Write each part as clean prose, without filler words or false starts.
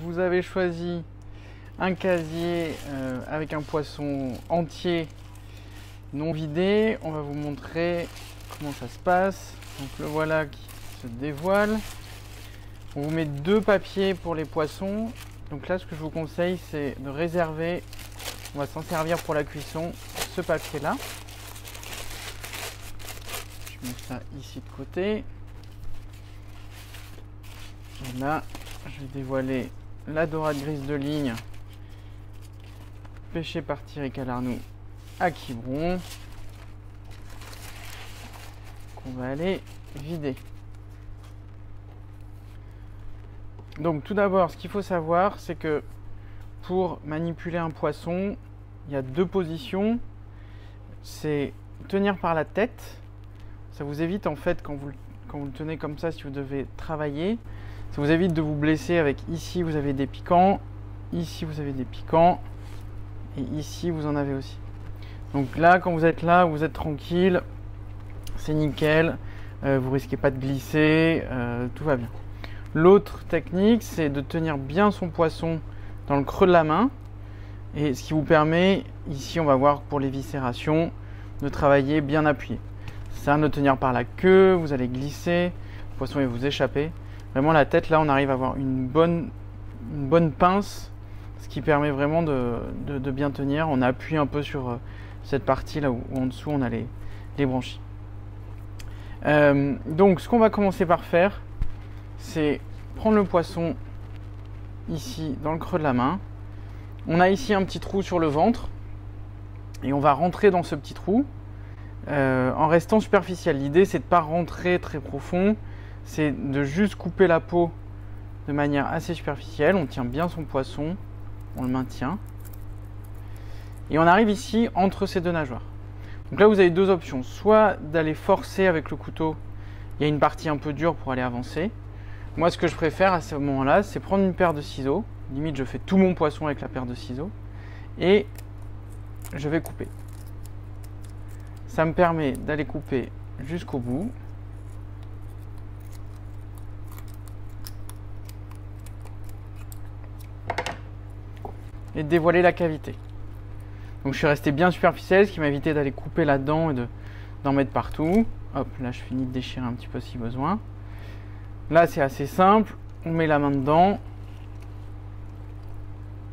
Vous avez choisi un casier avec un poisson entier non vidé. On va vous montrer comment ça se passe. Donc le voilà qui se dévoile. On vous met deux papiers pour les poissons. Donc là, ce que je vous conseille, c'est de réserver, on va s'en servir pour la cuisson, ce papier là. Je mets ça ici de côté. Et là, je vais dévoiler la dorade grise de ligne pêchée par Thierry Calarnou à Quiberon, qu'on va aller vider. Donc tout d'abord, ce qu'il faut savoir, c'est que pour manipuler un poisson, il y a deux positions. C'est tenir par la tête. Ça vous évite en fait, quand vous le tenez comme ça, si vous devez travailler, ça vous évite de vous blesser avec ici vous avez des piquants, ici vous avez des piquants, et ici vous en avez aussi. Donc là, quand vous êtes là, vous êtes tranquille, c'est nickel, vous risquez pas de glisser, tout va bien. L'autre technique, c'est de tenir bien son poisson dans le creux de la main, et ce qui vous permet, ici on va voir pour l'éviscération, de travailler bien appuyé. C'est à de tenir par la queue, vous allez glisser, le poisson va vous échapper. Vraiment la tête, là on arrive à avoir une bonne pince, ce qui permet vraiment de bien tenir. On appuie un peu sur cette partie là où en dessous on a les branchies. Donc ce qu'on va commencer par faire, c'est prendre le poisson ici dans le creux de la main. On a ici un petit trou sur le ventre et on va rentrer dans ce petit trou en restant superficiel. L'idée c'est de ne pas rentrer très profond, c'est de juste couper la peau de manière assez superficielle. On tient bien son poisson, on le maintient et on arrive ici entre ces deux nageoires. Donc là vous avez deux options, soit d'aller forcer avec le couteau, il y a une partie un peu dure pour aller avancer. Moi ce que je préfère à ce moment là, c'est prendre une paire de ciseaux, limite je fais tout mon poisson avec la paire de ciseaux et je vais couper. Ça me permet d'aller couper jusqu'au bout. Et de dévoiler la cavité. Donc je suis resté bien superficiel, ce qui m'a évité d'aller couper là-dedans et d'en mettre partout. Hop, là je finis de déchirer un petit peu si besoin. Là c'est assez simple, on met la main dedans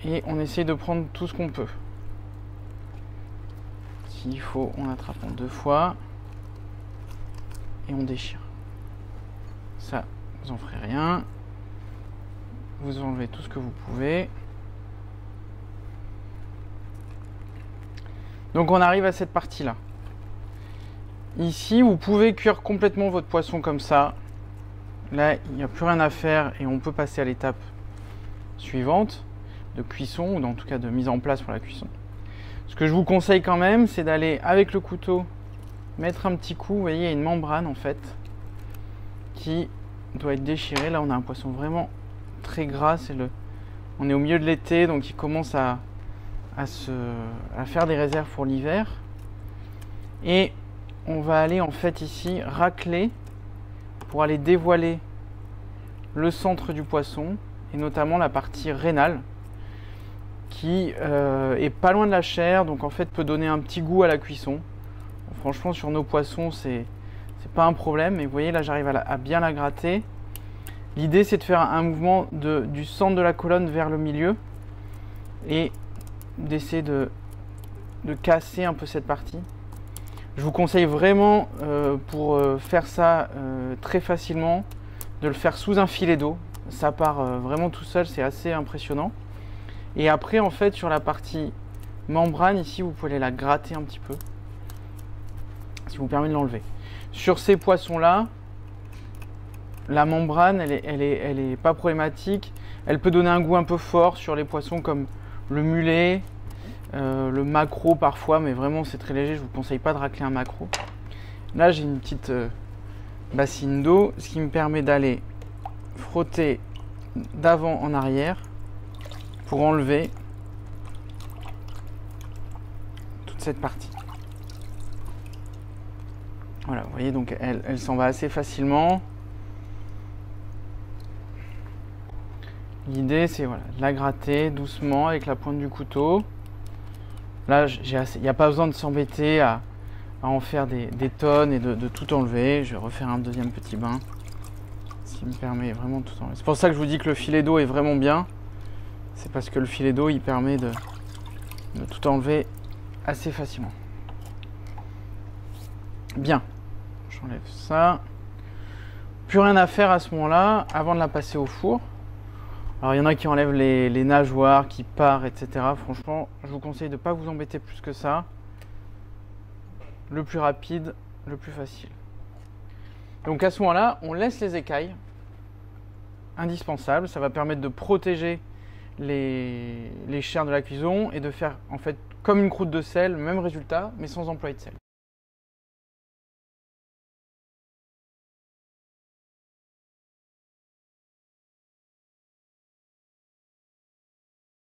et on essaye de prendre tout ce qu'on peut. S'il faut, on attrape en deux fois et on déchire. Ça, vous en ferez rien. Vous enlevez tout ce que vous pouvez. Donc on arrive à cette partie-là. Ici, vous pouvez cuire complètement votre poisson comme ça. Là, il n'y a plus rien à faire et on peut passer à l'étape suivante de cuisson, ou en tout cas de mise en place pour la cuisson. Ce que je vous conseille quand même, c'est d'aller avec le couteau mettre un petit coup. Vous voyez, il y a une membrane en fait qui doit être déchirée. Là, on a un poisson vraiment très gras. On est au milieu de l'été, donc il commence à faire des réserves pour l'hiver. Et on va aller en fait ici racler pour aller dévoiler le centre du poisson et notamment la partie rénale qui est pas loin de la chair, donc en fait peut donner un petit goût à la cuisson. Bon, franchement sur nos poissons c'est pas un problème, et vous voyez là j'arrive à bien la gratter. L'idée c'est de faire un mouvement du centre de la colonne vers le milieu et d'essayer de casser un peu cette partie. Je vous conseille vraiment pour faire ça très facilement de le faire sous un filet d'eau. Ça part vraiment tout seul, c'est assez impressionnant. Et après en fait sur la partie membrane ici vous pouvez la gratter un petit peu, ce qui vous permet de l'enlever. Sur ces poissons là, la membrane elle est pas problématique. Elle peut donner un goût un peu fort sur les poissons comme le mulet, le maquereau parfois, mais vraiment c'est très léger, je vous conseille pas de racler un maquereau. Là j'ai une petite bassine d'eau, ce qui me permet d'aller frotter d'avant en arrière pour enlever toute cette partie. Voilà, vous voyez, donc elle s'en va assez facilement. L'idée, c'est voilà, de la gratter doucement avec la pointe du couteau. Là, il n'y a pas besoin de s'embêter à en faire des tonnes et de tout enlever. Je vais refaire un deuxième petit bain, ce qui me permet vraiment de tout enlever. C'est pour ça que je vous dis que le filet d'eau est vraiment bien. C'est parce que le filet d'eau, il permet de tout enlever assez facilement. Bien, j'enlève ça. Plus rien à faire à ce moment-là, avant de la passer au four. Alors il y en a qui enlèvent les nageoires, qui partent, etc. Franchement, je vous conseille de ne pas vous embêter plus que ça. Le plus rapide, le plus facile. Donc à ce moment-là, on laisse les écailles. Indispensable, ça va permettre de protéger les chairs de la cuisson et de faire en fait comme une croûte de sel, même résultat, mais sans employer de sel.